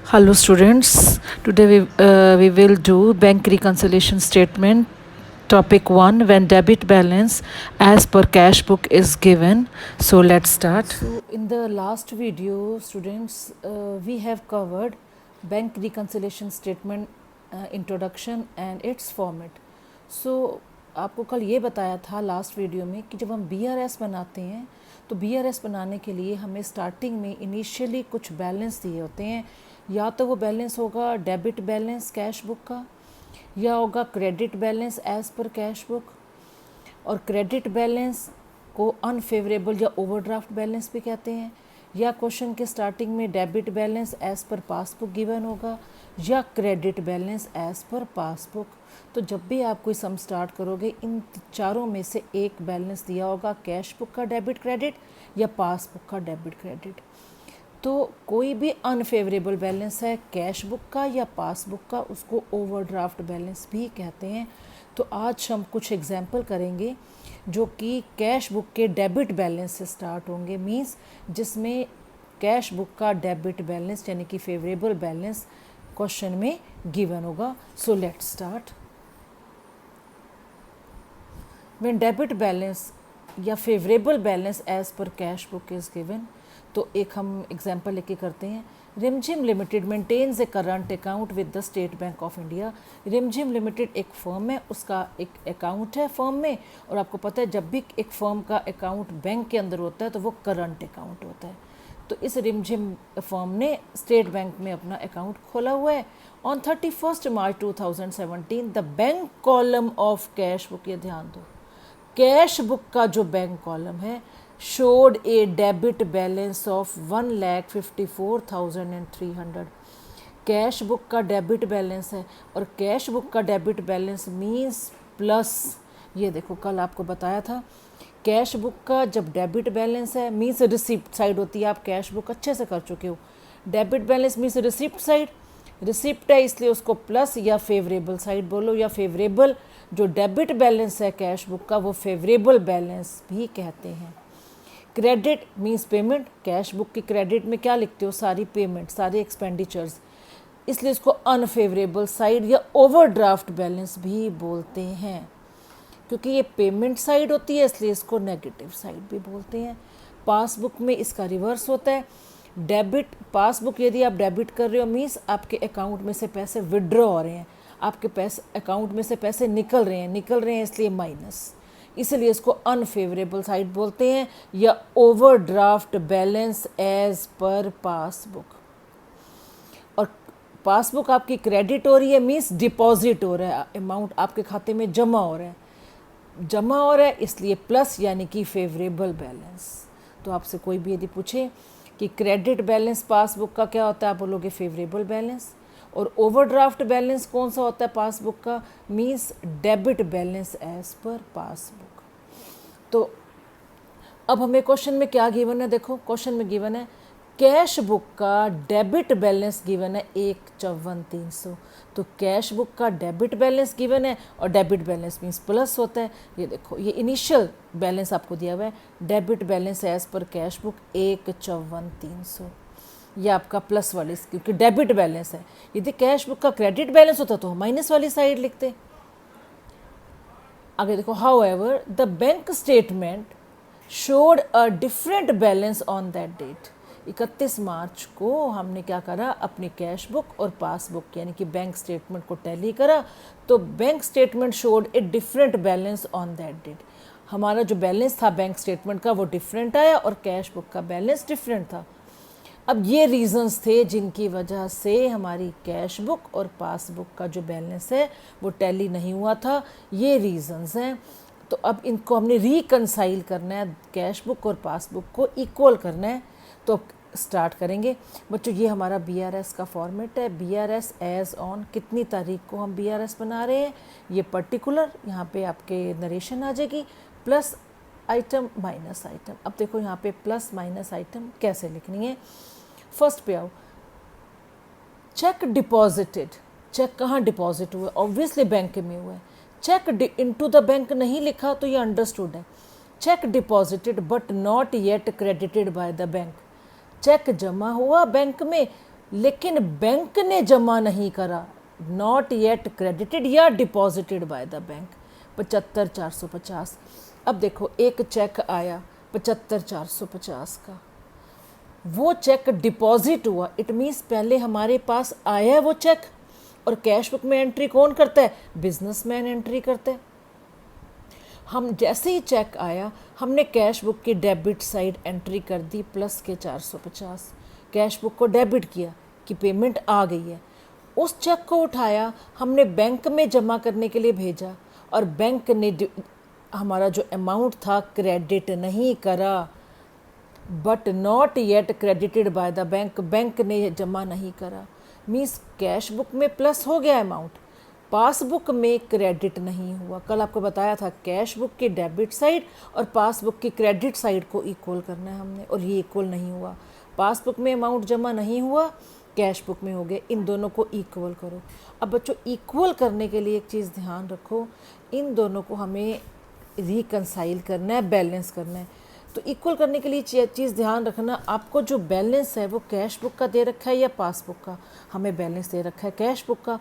Hello students, today we will do bank reconciliation statement. Topic 1, when debit balance as per cash book is given. So let's start. So in the last video students, we have covered bank reconciliation statement introduction and its format. So आपको कल ये बताया था last video में कि जब हम BRS बनाते हैं तो BRS बनाने के लिए हमें स्टार्टिंग में इनिशियली कुछ बैलेंस दिए होते हैं, या तो वो बैलेंस होगा डेबिट बैलेंस कैश बुक का, या होगा credit balance as per cash book, और क्रेडिट बैलेंस को अनफेवरेबल या ओवरड्राफ्ट बैलेंस भी कहते हैं, या क्वेश्चन के स्टार्टिंग में debit balance as per passbook given होगा, या credit balance as per passbook. तो जब भी आप कोई सम स्टार्ट करोगे इन चारों में से एक बैलेंस दिया होगा, कैश बुक का डेबिट क्रेडिट या पासबुक का डेबिट क्रेडिट। तो कोई भी अनफेवरेबल बैलेंस है कैश बुक का या पासबुक का, उसको ओवरड्राफ्ट बैलेंस भी कहते हैं। तो आज हम कुछ एग्जाम्पल करेंगे जो कि कैश बुक के डेबिट बैलेंस से स्टार्ट होंगे, मींस जिसमें कैश बुक का डेबिट बैलेंस यानी कि फेवरेबल बैलेंस क्वेश्चन में गिवन होगा। So let's start. When debit balance या favourable balance as per cash book is given, तो एक हम एग्जाम्पल लेके करते हैं। Rimjhim limited maintains a current account with the State Bank of India. Rimjhim limited एक फर्म है, उसका एक अकाउंट है फर्म में, और आपको पता है जब भी एक फर्म का अकाउंट बैंक के अंदर होता है तो वो करंट अकाउंट होता है। तो इस रिमझिम फर्म ने स्टेट बैंक में अपना अकाउंट खोला हुआ है। On 31 March 2017 the bank column of cash book, ये ध्यान दो, कैश बुक का जो बैंक कॉलम है showed A debit balance of 1,54,300। Cash book का डेबिट बैलेंस है, और कैश बुक का डेबिट बैलेंस मींस प्लस, ये देखो कल आपको बताया था कैश बुक का जब डेबिट बैलेंस है मींस रिसिप्ट साइड होती है। आप कैश बुक अच्छे से कर चुके हो। Debit balance means receipt side, receipt है इसलिए उसको प्लस या फेवरेबल साइड बोलो, या फेवरेबल जो डेबिट बैलेंस है कैश बुक का वो फेवरेबल बैलेंस भी कहते हैं। Credit means payment, cash book की क्रेडिट में क्या लिखते हो, सारी पेमेंट, सारे एक्सपेंडिचर्स, इसलिए इसको अनफेवरेबल साइड या ओवरड्राफ्ट बैलेंस भी बोलते हैं। क्योंकि ये पेमेंट साइड होती है इसलिए इसको नेगेटिव साइड भी बोलते हैं। पासबुक में इसका रिवर्स होता है। डेबिट पासबुक यदि आप डेबिट कर रहे हो मींस आपके अकाउंट में से पैसे विड्रॉ हो रहे हैं, आपके पैसे अकाउंट में से पैसे निकल रहे हैं इसलिए माइनस, इसलिए इसको अनफेवरेबल साइड बोलते हैं, या overdraft balance as per passbook. और पासबुक आपकी क्रेडिट हो रही है मींस डिपॉजिट हो रहा है, अमाउंट आपके खाते में जमा हो रहा है इसलिए प्लस यानी कि फेवरेबल बैलेंस। तो आपसे कोई भी यदि पूछे कि क्रेडिट बैलेंस पासबुक का क्या होता है, आप बोलोगे फेवरेबल बैलेंस। और ओवरड्राफ्ट बैलेंस कौन सा होता है पासबुक का, means debit balance as per passbook. तो अब हमें क्वेश्चन में क्या गिवन है, देखो क्वेश्चन में गिवन है कैश बुक का डेबिट बैलेंस गिवन है 1,54,300। तो कैश बुक का डेबिट बैलेंस गिवन है, और डेबिट बैलेंस मीन्स प्लस होता है। ये देखो ये इनिशियल बैलेंस आपको दिया हुआ है, debit balance as per cash book 1,54,300, ये आपका प्लस वाली, क्योंकि डेबिट बैलेंस है। यदि कैश बुक का क्रेडिट बैलेंस होता तो माइनस वाली साइड लिखते। आगे देखो, however the bank statement showed a different balance on that date. 31 March को हमने क्या करा, अपनी कैश बुक और पासबुक यानी कि बैंक स्टेटमेंट को टैली करा, तो bank statement showed a different balance on that date. हमारा जो बैलेंस था बैंक स्टेटमेंट का वो डिफरेंट आया और कैश बुक का बैलेंस डिफरेंट था। अब ये रीजंस थे जिनकी वजह से हमारी कैश बुक और पासबुक का जो बैलेंस है वो टैली नहीं हुआ था, ये रीजंस हैं। तो अब इनको हमने रिकनसाइल करना है, कैश बुक और पासबुक को इक्वल करना है। तो स्टार्ट करेंगे बच्चों, ये हमारा BRS का फॉर्मेट है। BRS एज ऑन कितनी तारीख को हम BRS बना रहे हैं, ये पर्टिकुलर यहाँ पे आपके नरेशन आ जाएगी, प्लस आइटम माइनस आइटम। अब देखो यहाँ पे प्लस माइनस आइटम कैसे लिखनी है। फर्स्ट पे आओ, चेक डिपॉजिटेड, चेक कहाँ डिपॉजिट हुआ, ऑब्वियसली बैंक में हुआ है। चेक इनटू द बैंक नहीं लिखा तो ये अंडरस्टूड है। Cheque deposited but not yet credited by the bank, cheque जमा हुआ बैंक में लेकिन बैंक ने जमा नहीं करा, नॉट येट क्रेडिटेड या डिपॉजिटेड बाय द बैंक, 75,450। अब देखो एक चेक आया 75,450 का, वो चेक डिपॉजिट हुआ, इट मीन्स पहले हमारे पास आया है वो चेक, और कैश बुक में एंट्री कौन करता है? बिजनेसमैन एंट्री करता है। हम जैसे ही चेक आया हमने कैश बुक की डेबिट साइड एंट्री कर दी प्लस के 450, कैश बुक को डेबिट किया कि पेमेंट आ गई है। उस चेक को उठाया हमने बैंक में जमा करने के लिए भेजा, और बैंक ने हमारा जो अमाउंट था क्रेडिट नहीं करा, but not yet credited by the bank, bank ने जमा नहीं करा, मीन्स कैश बुक में प्लस हो गया अमाउंट, पासबुक में क्रेडिट नहीं हुआ। कल आपको बताया था कैश बुक की डेबिट साइड और पासबुक की क्रेडिट साइड को इक्वल करना है हमने, और ये इक्वल नहीं हुआ। पासबुक में अमाउंट जमा नहीं हुआ, कैश बुक में हो गए, इन दोनों को इक्वल करो। अब बच्चों इक्वल करने के लिए एक चीज़ ध्यान रखो, इन दोनों को हमें रिकंसाइल करना है, बैलेंस करना है। तो इक्वल करने के लिए चीज़ ध्यान रखना, आपको जो बैलेंस है वो कैश बुक का दे रखा है या पासबुक का? हमें बैलेंस दे रखा है कैश बुक का।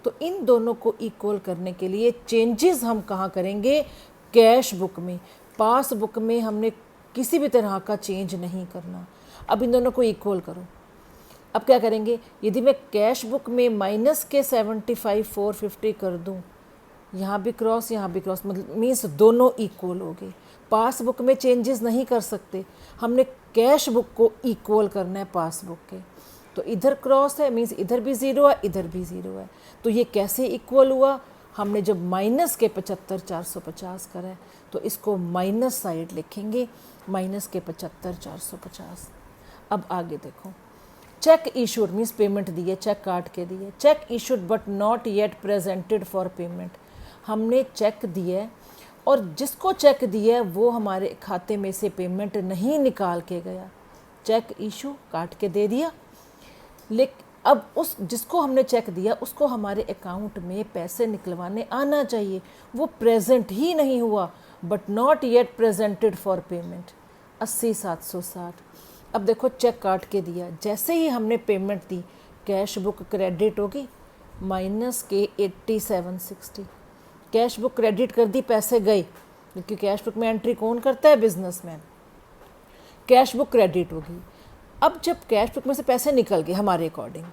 तो इन दोनों को इक्वल करने के लिए चेंजेस हम कहाँ करेंगे? कैश बुक में। पासबुक में हमने किसी भी तरह का चेंज नहीं करना। अब इन दोनों को इक्वल करो। अब क्या करेंगे? यदि मैं कैश बुक में माइनस के 75,450 कर दूं, यहाँ भी क्रॉस यहाँ भी क्रॉस, मतलब मीन्स दोनों इक्वल हो गए। पासबुक में चेंजेस नहीं कर सकते, हमने कैश बुक को इक्वल करना है पासबुक के। तो इधर क्रॉस है, मीन्स इधर भी ज़ीरो है, इधर भी ज़ीरो है। तो ये कैसे इक्वल हुआ? हमने जब माइनस के 75,450 करा है तो इसको माइनस साइड लिखेंगे, माइनस के 75,450। अब आगे देखो, चेक इशूड मीन्स पेमेंट दी है, चेक काट के दी है। Check issued but not yet presented for payment, हमने चेक दिया है और जिसको चेक दिया है वो हमारे खाते में से पेमेंट नहीं निकाल के गया। चेक इशू काट के दे दिया, लेकिन अब उस जिसको हमने चेक दिया उसको हमारे अकाउंट में पैसे निकलवाने आना चाहिए, वो प्रेजेंट ही नहीं हुआ। But not yet presented for payment, 80,760। अब देखो चेक काट के दिया, जैसे ही हमने पेमेंट दी कैश बुक क्रेडिट होगी, माइनस के 8760। कैश बुक क्रेडिट कर दी, पैसे गए, क्योंकि कैश बुक में एंट्री कौन करता है? बिजनेसमैन। कैश बुक क्रेडिट होगी। अब जब कैश बुक में से पैसे निकल गए हमारे अकॉर्डिंग,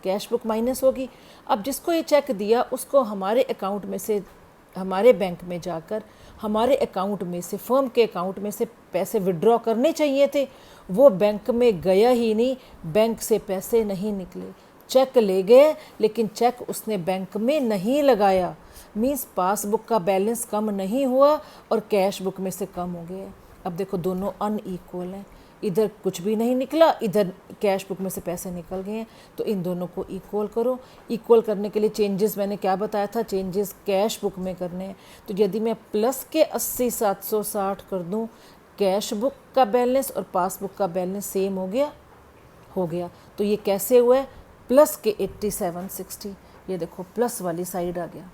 कैश बुक माइनस होगी। अब जिसको ये चेक दिया उसको हमारे अकाउंट में से, हमारे बैंक में जाकर हमारे अकाउंट में से, फर्म के अकाउंट में से पैसे विड्रॉ करने चाहिए थे, वो बैंक में गया ही नहीं, बैंक से पैसे नहीं निकले। चेक ले गए लेकिन चेक उसने बैंक में नहीं लगाया, मीन्स पासबुक का बैलेंस कम नहीं हुआ और कैश बुक में से कम हो गया। अब देखो दोनों अनइक्वल हैं, इधर कुछ भी नहीं निकला, इधर कैश बुक में से पैसे निकल गए हैं। तो इन दोनों को इक्वल करो। इक्वल करने के लिए चेंजेस मैंने क्या बताया था? चेंजेस कैश बुक में करने हैं। तो यदि मैं प्लस के 80,760 कर दूं, कैश बुक का बैलेंस और पासबुक का बैलेंस सेम हो गया। तो ये कैसे हुआ है? प्लस के 8760। ये देखो प्लस वाली साइड आ गया,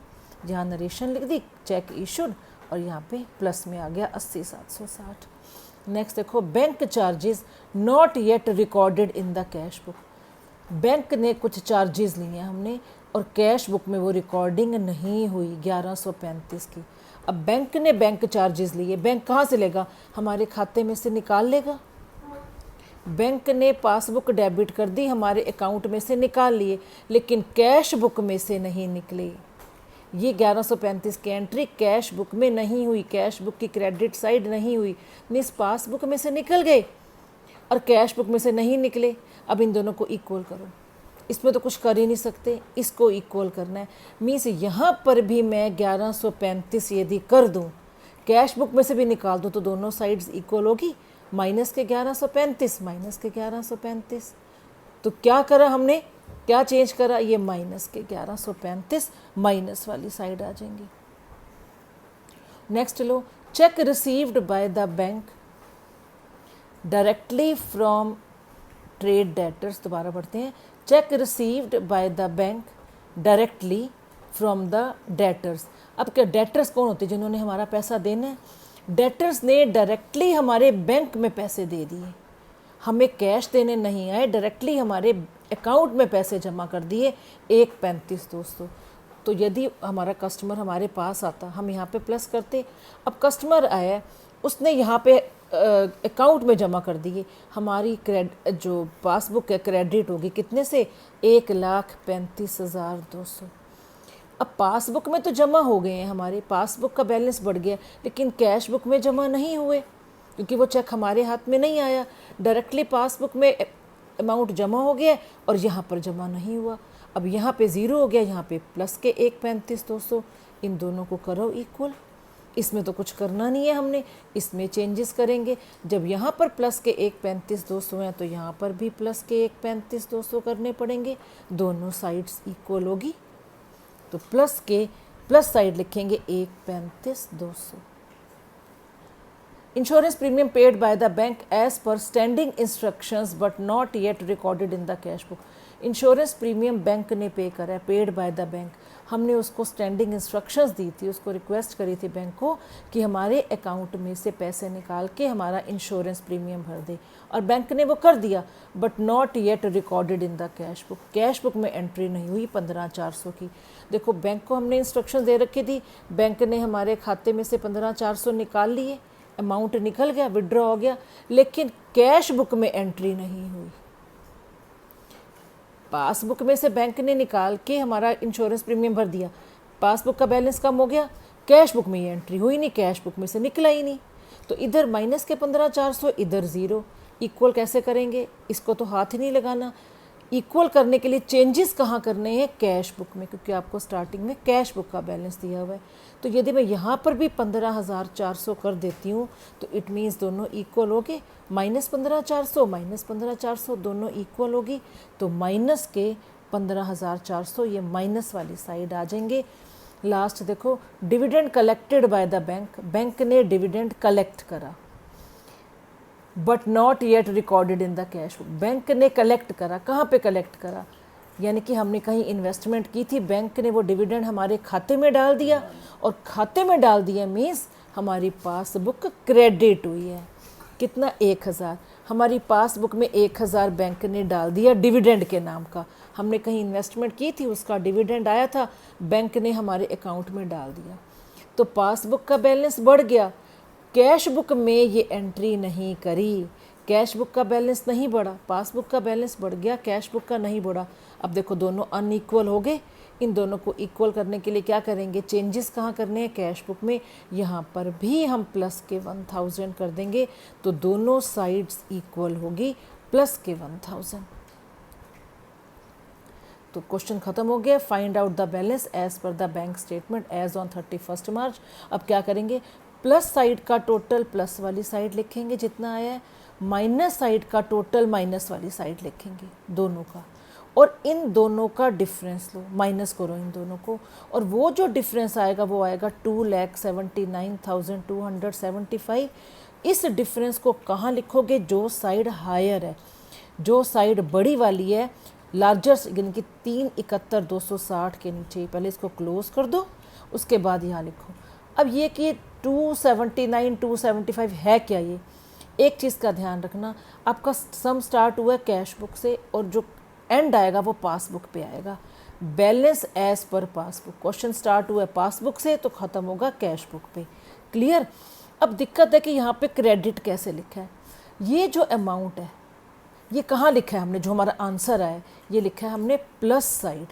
जहाँ नरेशन लिख दी चेक इशूड और यहाँ पे प्लस में आ गया 80,760। नेक्स्ट देखो, bank charges not yet recorded in the cash book. Bank ने कुछ चार्जेस लिए हैं हमने और कैश बुक में वो रिकॉर्डिंग नहीं हुई, 1135 की। अब बैंक ने बैंक चार्जेस लिए, बैंक कहाँ से लेगा? हमारे खाते में से निकाल लेगा। बैंक ने पासबुक डेबिट कर दी, हमारे अकाउंट में से निकाल लिए, लेकिन कैश बुक में से नहीं निकले। ये 1135 की एंट्री कैश बुक में नहीं हुई, कैश बुक की क्रेडिट साइड नहीं हुई, मीन्स पासबुक में से निकल गए और कैश बुक में से नहीं निकले। अब इन दोनों को इक्वल करो, इसमें तो कुछ कर ही नहीं सकते, इसको इक्वल करना है। मीन्स यहाँ पर भी मैं 1135 यदि कर दूँ, कैश बुक में से भी निकाल दूँ, तो दोनों साइड्स इक्वल होगी। माइनस के 1135, माइनस के 1135। तो क्या करा हमने? क्या चेंज करा? ये माइनस के 1135 माइनस वाली साइड आ जाएंगी। Next low, check received by the bank directly from trade debtors. दोबारा पढ़ते हैं, check received by the bank directly from the debtors. अब क्या डेटर्स कौन होते हैं? जिन्होंने हमारा पैसा देना है। डेटर्स ने डायरेक्टली हमारे बैंक में पैसे दे दिए, हमें कैश देने नहीं आए, डायरेक्टली हमारे अकाउंट में पैसे जमा कर दिए 1.35 दोस्तों। तो यदि हमारा कस्टमर हमारे पास आता, हम यहाँ पे प्लस करते। अब कस्टमर आया, उसने यहाँ पे अकाउंट में जमा कर दिए, हमारी जो पासबुक है क्रेडिट होगी कितने से, 1,35,200। अब पासबुक में तो जमा हो गए हैं, हमारे पासबुक का बैलेंस बढ़ गया, लेकिन कैश बुक में जमा नहीं हुए क्योंकि वो चेक हमारे हाथ में नहीं आया। डायरेक्टली पासबुक में अमाउंट जमा हो गया और यहाँ पर जमा नहीं हुआ। अब यहाँ पे ज़ीरो हो गया, यहाँ पे प्लस के 1,35,200। इन दोनों को करो इक्वल। इसमें तो कुछ करना नहीं है हमने, इसमें चेंजेस करेंगे। जब यहाँ पर प्लस के 1,35,200 हैं तो यहाँ पर भी प्लस के 1,35,200 करने पड़ेंगे। दोनों साइड्स इक्वल होगी तो प्लस के प्लस साइड लिखेंगे 1,35,200। Insurance premium paid by the bank as per standing instructions but not yet recorded in the cash book. Insurance premium bank ने पे करा है, पेड बाय द बैंक। हमने उसको standing instructions दी थी, उसको request करी थी बैंक को कि हमारे अकाउंट में से पैसे निकाल के हमारा इंश्योरेंस प्रीमियम भर दे, और बैंक ने वो कर दिया, but not yet recorded in the cash book. Cash book में एंट्री नहीं हुई 15,400 की। देखो बैंक को हमने इंस्ट्रक्शन दे रखी थी, बैंक ने हमारे खाते में से 15,400 निकाल लिए, अमाउंट निकल गया, विड्रॉ हो गया, लेकिन कैश बुक में एंट्री नहीं हुई। पासबुक में से बैंक ने निकाल के हमारा इंश्योरेंस प्रीमियम भर दिया, पासबुक का बैलेंस कम हो गया, कैश बुक में ये एंट्री हुई नहीं, कैश बुक में से निकला ही नहीं। तो इधर माइनस के 15,400, इधर ज़ीरो। इक्वल कैसे करेंगे, इसको तो हाथ ही नहीं लगाना। इक्वल करने के लिए चेंजेस कहाँ करने हैं, कैश बुक में, क्योंकि आपको स्टार्टिंग में कैश बुक का बैलेंस दिया हुआ है। तो यदि मैं यहाँ पर भी 15,400 कर देती हूँ तो इट मीन्स दोनों इक्वल हो गए। माइनस 15,400 दोनों इक्वल होगी, तो माइनस के 15,400 ये माइनस वाली साइड आ जाएंगे। लास्ट देखो, dividend collected by the bank, bank ने डिविडेंड कलेक्ट करा but not yet recorded in the cash book. Bank ने कलेक्ट करा, कहाँ पे कलेक्ट करा, यानी कि हमने कहीं इन्वेस्टमेंट की थी, बैंक ने वो डिविडेंड हमारे खाते में डाल दिया, और खाते में डाल दिया मीन्स हमारी पासबुक क्रेडिट हुई है। कितना, 1,000। हमारी पासबुक में 1,000 बैंक ने डाल दिया डिविडेंड के नाम का। हमने कहीं इन्वेस्टमेंट की थी, उसका डिविडेंड आया था, बैंक ने हमारे अकाउंट में डाल दिया, तो पासबुक का बैलेंस बढ़ गया। कैश बुक में ये एंट्री नहीं करी, कैश बुक का बैलेंस नहीं बढ़ा, पासबुक का बैलेंस बढ़ गया, कैश बुक का नहीं बढ़ा। अब देखो दोनों अनइक्वल हो गए। इन दोनों को इक्वल करने के लिए क्या करेंगे, चेंजेस कहाँ करने हैं, कैश बुक में। यहाँ पर भी हम प्लस के 1,000 कर देंगे, तो दोनों साइड्स इक्वल होगी, प्लस के 1,000। तो क्वेश्चन खत्म हो गया। Find out the balance as per the bank statement as on 31 March. अब क्या करेंगे, प्लस साइड का टोटल प्लस वाली साइड लिखेंगे जितना आया है, माइनस साइड का टोटल माइनस वाली साइड लिखेंगे दोनों का, और इन दोनों का डिफरेंस लो, माइनस करो इन दोनों को, और वो जो डिफरेंस आएगा वो आएगा 2,79,275। इस डिफरेंस को कहाँ लिखोगे, जो साइड हायर है, जो साइड बड़ी वाली है, लार्जर, यानी कि 371,260 के नीचे। पहले इसको क्लोज कर दो, उसके बाद यहाँ लिखो। अब ये कि 279 275 है क्या, ये एक चीज़ का ध्यान रखना, आपका सम स्टार्ट हुआ है कैश बुक से, और जो एंड आएगा वो पासबुक पे आएगा। Balance as per passbook, question start हुआ है पासबुक से तो ख़त्म होगा कैश बुक पे। क्लियर। अब दिक्कत है कि यहाँ पे क्रेडिट कैसे लिखा है। ये जो अमाउंट है ये कहाँ लिखा है हमने, जो हमारा आंसर आया ये लिखा है हमने प्लस साइड।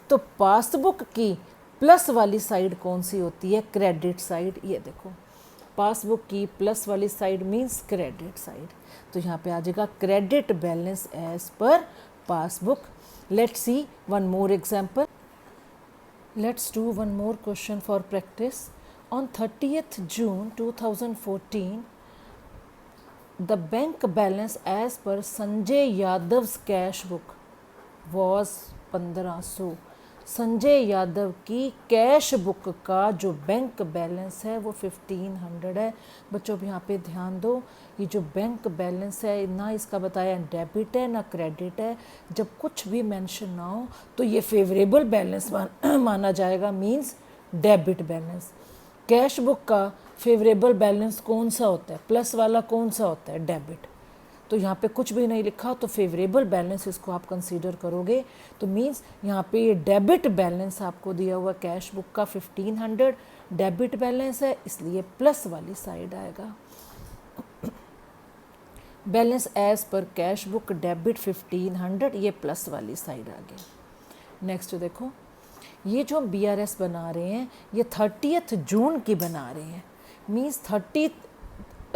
तो पासबुक की प्लस वाली साइड कौन सी होती है, क्रेडिट साइड। ये देखो, पासबुक की प्लस वाली साइड मीन्स क्रेडिट साइड। तो यहाँ पे आ जाएगा credit balance as per passbook. Let's see one more example. Let's do one more question for practice. On 30th June 2014 the bank balance as per Sanjay Yadav's cash book was 1500। Sanjay Yadav की cash book का जो bank balance है वो 1500 है। बच्चों अब यहाँ पे ध्यान दो, ये जो बैंक बैलेंस है ना इसका बताया डेबिट है ना क्रेडिट है। जब कुछ भी मेंशन ना हो तो ये फेवरेबल बैलेंस माना जाएगा, means debit balance. Cash book का फेवरेबल बैलेंस कौन सा होता है, प्लस वाला कौन सा होता है, डेबिट। तो यहाँ पे कुछ भी नहीं लिखा, तो फेवरेबल बैलेंस इसको आप कंसीडर करोगे। तो मीन्स यहाँ पे ये डेबिट बैलेंस आपको दिया हुआ कैश बुक का 1500 डेबिट बैलेंस है, इसलिए प्लस वाली साइड आएगा। Balance as per cash book debit 1500, ये प्लस वाली साइड आ गया। नेक्स्ट देखो, ये जो हम BRS बना रहे हैं ये 30 जून की बना रहे हैं। मीन्स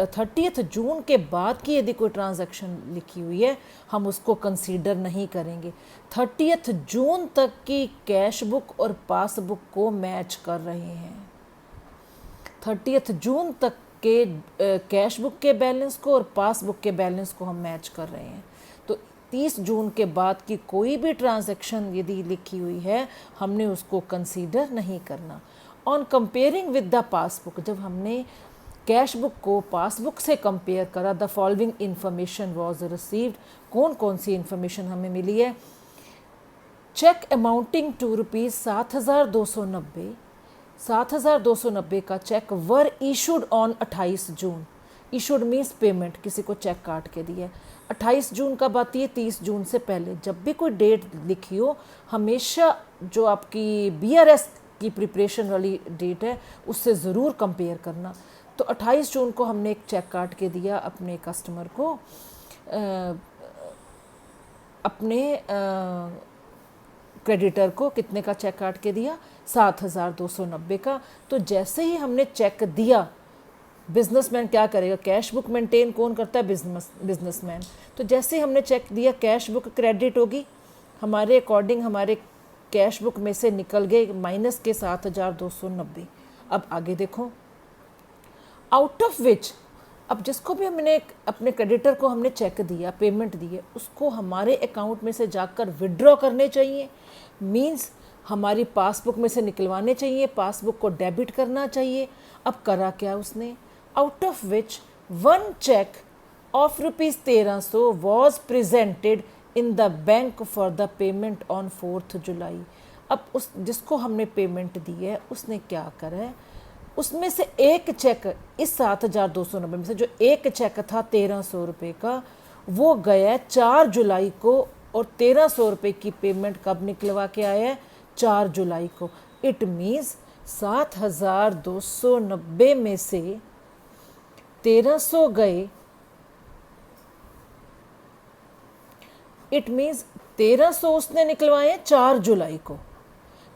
30 जून के बाद की यदि कोई ट्रांजैक्शन लिखी हुई है हम उसको कंसीडर नहीं करेंगे। 30 जून तक की कैश बुक और पासबुक को मैच कर रहे हैं। 30 जून तक के कैश बुक के बैलेंस को और पासबुक के बैलेंस को हम मैच कर रहे हैं। तो 30 जून के बाद की कोई भी ट्रांजैक्शन यदि लिखी हुई है हमने उसको कंसीडर नहीं करना। On comparing with the passbook, जब हमने कैश बुक को पासबुक से कंपेयर करा, the following information was received, कौन कौन सी इंफॉर्मेशन हमें मिली है। चेक अमाउंटिंग टू ₹7,290, 7,290 का cheque were issued on 28 June. Issued means payment, किसी को चेक काट के दिया। 28 जून कब आती है? 30 जून से पहले। जब भी कोई डेट लिखी हो हमेशा जो आपकी BRS की प्रिपरेशन वाली डेट है उससे ज़रूर कंपेयर करना। तो 28 जून को हमने एक चेक काट के दिया अपने कस्टमर को, अपने क्रेडिटर को कितने का चेक काट के दिया? 7,290 का। तो जैसे ही हमने चेक दिया, बिजनेसमैन क्या करेगा? कैश बुक मेंटेन कौन करता है? बिजनेसमैन। तो जैसे ही हमने चेक दिया कैश बुक क्रेडिट होगी, हमारे अकॉर्डिंग हमारे कैश बुक में से निकल गए माइनस के 7,290। अब आगे देखो, आउट ऑफ विच, अब जिसको भी हमने अपने क्रेडिटर को हमने चेक दिया, पेमेंट दी है, उसको हमारे अकाउंट में से जाकर विड्रॉ करने चाहिए। मींस हमारी पासबुक में से निकलवाने चाहिए, पासबुक को डेबिट करना चाहिए। अब करा क्या उसने? Out of which 1 cheque of ₹1300 was presented in the bank for the payment on 4 जुलाई। अब उस जिसको हमने पेमेंट दी है उसने क्या करा है, उसमें से एक चेक, इस 7,290 में से जो एक चेक था 1,300 रुपये का, वो गया 4 जुलाई को, और 1,300 रुपये की पेमेंट कब निकलवा के आया है? 4 जुलाई को। इट मीन्स 7,290 में से 1,300 गए, इट मीन्स 1,300 उसने निकलवाए 4 जुलाई को।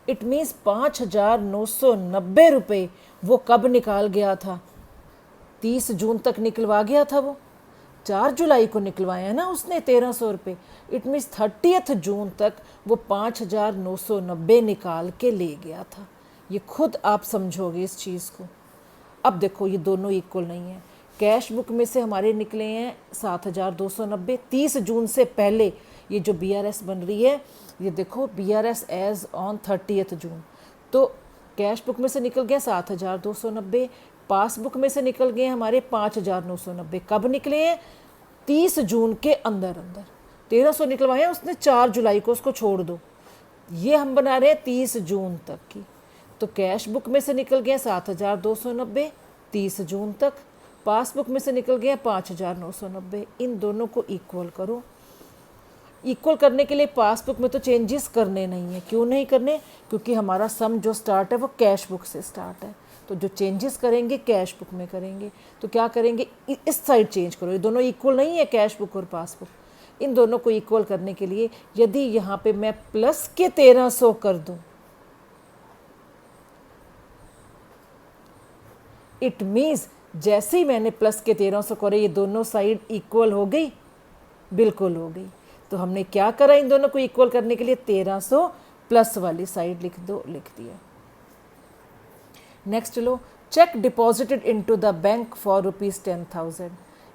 इट मीन्स 5,990 रुपये वो कब निकाल गया था? 30 जून तक निकलवा गया था, वो 4 जुलाई को निकलवाया ना उसने 1,300 रुपये। इट मीन्स 30 जून तक वो 5,990 निकाल के ले गया था। ये खुद आप समझोगे इस चीज़ को। अब देखो ये दोनों इक्वल नहीं है। कैश बुक में से हमारे निकले हैं 7,290 30 जून से पहले। ये जो BRS बन रही है, ये देखो BRS एज ऑन 30 जून। तो कैश बुक में से निकल गया 7,290, पासबुक में से निकल गए हमारे 5,990। कब निकले हैं? 30 जून के अंदर अंदर। 1,300 निकलवाए उसने 4 जुलाई को, उसको छोड़ दो। ये हम बना रहे हैं 30 जून तक की। तो कैश बुक में से निकल गए 7,290 30 जून तक, पासबुक में से निकल गए 5,990। इन दोनों को इक्वल करो। इक्वल करने के लिए पासबुक में तो चेंजेस करने नहीं है। क्यों नहीं करने? क्योंकि हमारा सम जो स्टार्ट है वो कैश बुक से स्टार्ट है। तो जो चेंजेस करेंगे कैश बुक में करेंगे। तो क्या करेंगे? इस साइड चेंज करो। ये दोनों इक्वल नहीं है, कैश बुक और पासबुक। इन दोनों को इक्वल करने के लिए यदि यहाँ पे मैं प्लस के 1,300 कर दूं, इट मीन्स जैसे ही मैंने प्लस के 1,300 करे ये दोनों साइड इक्वल हो गई, बिल्कुल हो गई। तो हमने क्या करा इन दोनों को इक्वल करने के लिए? 1,300 प्लस वाली साइड लिख दो, लिख दिया। Next low, check deposited into the bank for ₹10,000।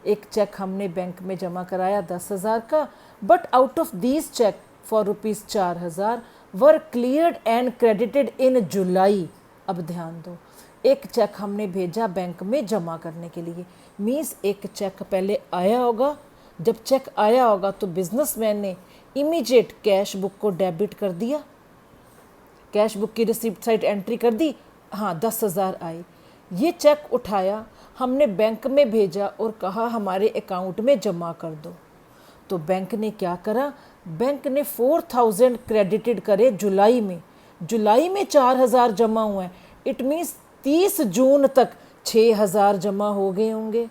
एक चेक हमने बैंक में जमा कराया 10,000 का, but out of these cheque for ₹4,000 were cleared and credited in July. अब ध्यान दो, एक चेक हमने भेजा बैंक में जमा करने के लिए। मीन्स एक चेक पहले आया होगा, जब चेक आया होगा तो बिजनेसमैन ने इमीडिएट कैश बुक को डेबिट कर दिया, कैश बुक की रिसिप्ट साइड एंट्री कर दी, हाँ 10,000 आए। ये चेक उठाया, हमने बैंक में भेजा और कहा हमारे अकाउंट में जमा कर दो। तो बैंक ने क्या करा, बैंक ने 4000 क्रेडिटेड करे जुलाई में 4000 जमा हुए हैं। इट मीन्स 30 जून तक 6000 जमा हो गए होंगे।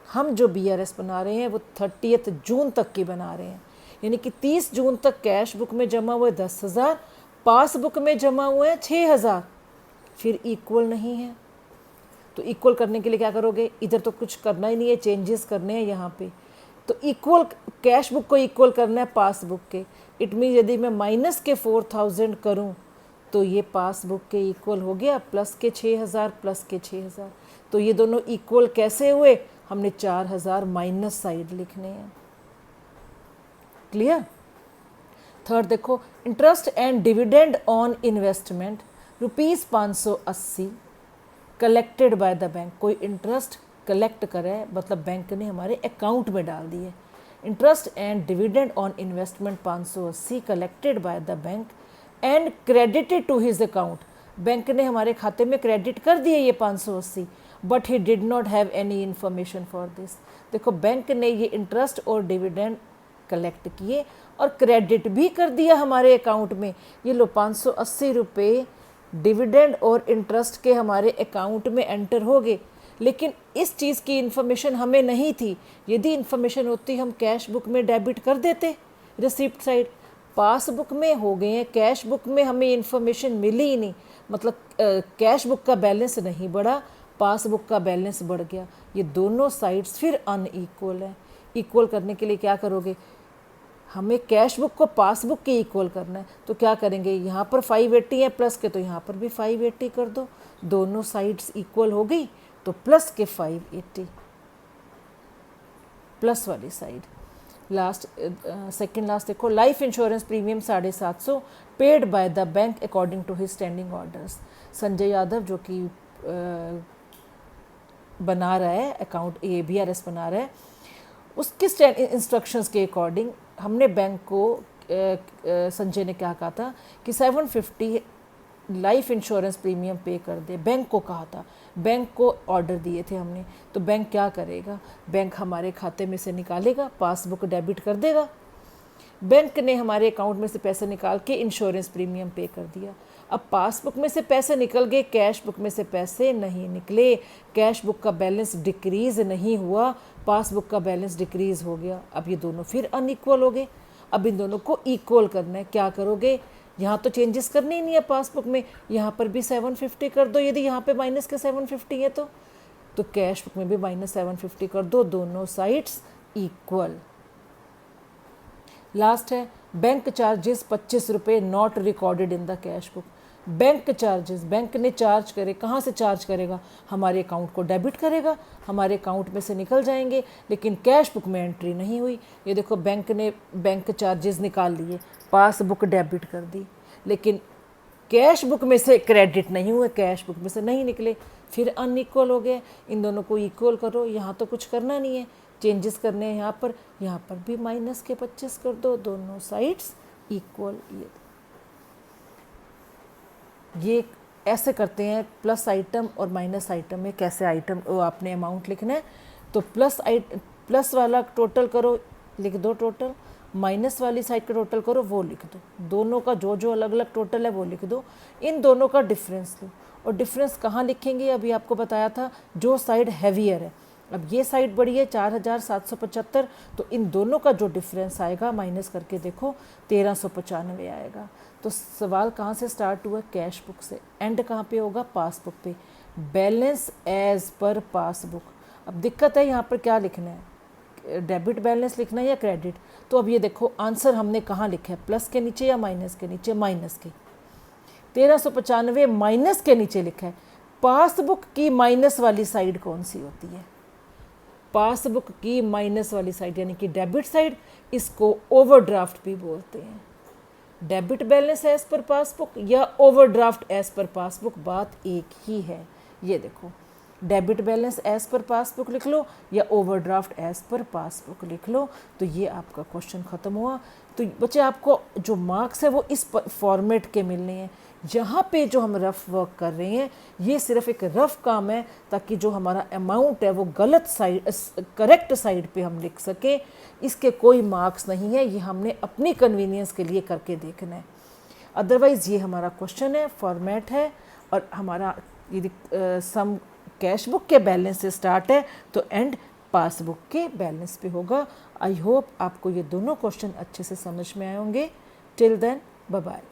हम जो BRS बना रहे हैं वो 30 जून तक की बना रहे हैं, यानी कि 30 जून तक कैश बुक में जमा हुए 10,000, पासबुक में जमा हुए हैं 6000, फिर इक्वल नहीं है। तो इक्वल करने के लिए क्या करोगे, इधर तो कुछ करना ही नहीं है, चेंजेस करने हैं यहाँ पे। तो इक्वल कैश बुक को इक्वल करना है पासबुक के। इट मीन यदि मैं माइनस के 4000 करूँ तो ये पासबुक के इक्वल हो गया, प्लस के 6000 प्लस के 6000। तो ये दोनों इक्वल कैसे हुए, हमने 4000 माइनस साइड लिखने हैं। क्लियर। थर्ड देखो, interest and dividend on investment ₹580 collected by the bank. कोई इंटरेस्ट कलेक्ट करे, मतलब बैंक ने हमारे अकाउंट में डाल दिए। Interest and dividend on investment 580 collected by the bank and credited to his account. Bank ने हमारे खाते में क्रेडिट कर दिए ये 580, but he did not have any information for this. देखो बैंक ने ये इंटरेस्ट और डिविडेंड कलेक्ट किए और क्रेडिट भी कर दिया हमारे अकाउंट में। ये लो 580 रुपये डिविडेंड और इंटरेस्ट के हमारे अकाउंट में एंटर हो गए, लेकिन इस चीज़ की इन्फॉर्मेशन हमें नहीं थी। यदि इन्फॉर्मेशन होती हम कैश बुक में डेबिट कर देते, रिसिप्ट साइड। पासबुक में हो गए हैं, कैश बुक में हमें इन्फॉर्मेशन मिली ही नहीं, मतलब कैश बुक का बैलेंस नहीं बढ़ा, पासबुक का बैलेंस बढ़ गया। ये दोनों साइड्स फिर अनइक्वल है। इक्वल करने के लिए क्या करोगे, हमें कैश बुक को पासबुक के इक्वल करना है, तो क्या करेंगे, यहाँ पर 580 है प्लस के, तो यहाँ पर भी 580 कर दो। दोनों साइड्स इक्वल हो गई तो प्लस के 580 प्लस वाली साइड। लास्ट सेकंड लास्ट देखो, life insurance premium 750 paid by the bank according to his standing orders. Sanjay Yadav जो कि बना रहा है अकाउंट, ये BRS बना रहा है, उसके इंस्ट्रक्शंस के अकॉर्डिंग हमने बैंक को संजय ने क्या कहा था कि 750 लाइफ इंश्योरेंस प्रीमियम पे कर दे। बैंक को कहा था, बैंक को ऑर्डर दिए थे हमने। तो बैंक क्या करेगा, बैंक हमारे खाते में से निकालेगा, पासबुक डेबिट कर देगा। बैंक ने हमारे अकाउंट में से पैसे निकाल के इंश्योरेंस प्रीमियम पे कर दिया। अब पासबुक में से पैसे निकल गए, कैश बुक में से पैसे नहीं निकले। कैश बुक का बैलेंस डिक्रीज़ नहीं हुआ, पासबुक का बैलेंस डिक्रीज़ हो गया। अब ये दोनों फिर अनइक्वल हो गए। अब इन दोनों को इक्वल करना है। क्या करोगे, यहाँ तो चेंजेस करने ही नहीं है पासबुक में, यहाँ पर भी 750 कर दो। यदि यहाँ पे माइनस के 750 है तो कैश बुक में भी -750 कर दो, दोनों साइड्स इक्वल। लास्ट है बैंक चार्जेस 25 रुपये not recorded in the cash book. Bank charges bank ने चार्ज करे, कहाँ से चार्ज करेगा, हमारे अकाउंट को डेबिट करेगा, हमारे अकाउंट में से निकल जाएंगे, लेकिन कैश बुक में एंट्री नहीं हुई। ये देखो बैंक ने बैंक चार्जेस निकाल लिए, पासबुक डेबिट कर दी, लेकिन कैश बुक में से क्रेडिट नहीं हुए, कैश बुक में से नहीं निकले, फिर अनइक्वल हो गए। इन दोनों को इक्वल करो, यहाँ तो कुछ करना नहीं है, चेंजेस करने हैं यहाँ पर भी माइनस के 25 कर दो, दोनों साइड्स इक्वल। ये ऐसे करते हैं प्लस आइटम और माइनस आइटम में कैसे आइटम आपने अमाउंट लिखना है। तो प्लस वाला टोटल करो, लिख दो टोटल, माइनस वाली साइड का टोटल करो, वो लिख दो। दोनों का जो अलग अलग टोटल है वो लिख दो। इन दोनों का डिफरेंस लो, और डिफरेंस कहाँ लिखेंगे, अभी आपको बताया था, जो साइड हैवियर है। अब ये साइड बड़ी है 4775, तो इन दोनों का जो डिफरेंस आएगा माइनस करके देखो 1395 आएगा। तो सवाल कहाँ से स्टार्ट हुआ, कैश बुक से, एंड कहाँ पे होगा, पासबुक पे। Balance as per passbook. अब दिक्कत है यहाँ पर क्या लिखना है, डेबिट बैलेंस लिखना है या क्रेडिट। तो अब ये देखो आंसर हमने कहाँ लिखा है, प्लस के नीचे या माइनस के नीचे, माइनस के। 1395 माइनस के नीचे लिखा है। पासबुक की माइनस वाली साइड कौन सी होती है, पासबुक की माइनस वाली साइड यानी कि डेबिट साइड, इसको ओवरड्राफ्ट भी बोलते हैं। Debit balance as per passbook या ओवरड्राफ्ट एज पर पासबुक, बात एक ही है। ये देखो debit balance as per passbook लिख लो या ओवरड्राफ्ट एज पर पासबुक लिख लो, तो ये आपका क्वेश्चन ख़त्म हुआ। तो बच्चे आपको जो मार्क्स है वो इस फॉर्मेट के मिलने हैं। यहाँ पे जो हम रफ वर्क कर रहे हैं ये सिर्फ एक रफ काम है, ताकि जो हमारा अमाउंट है वो गलत साइड करेक्ट साइड पे हम लिख सकें। इसके कोई मार्क्स नहीं है, ये हमने अपनी कन्वीनियंस के लिए करके देखना है। अदरवाइज़ ये हमारा क्वेश्चन है, फॉर्मेट है, और हमारा यदि सम कैश बुक के बैलेंस से स्टार्ट है तो एंड पासबुक के बैलेंस पे होगा। आई होप आपको ये दोनों क्वेश्चन अच्छे से समझ में आए होंगे। Till then bye bye.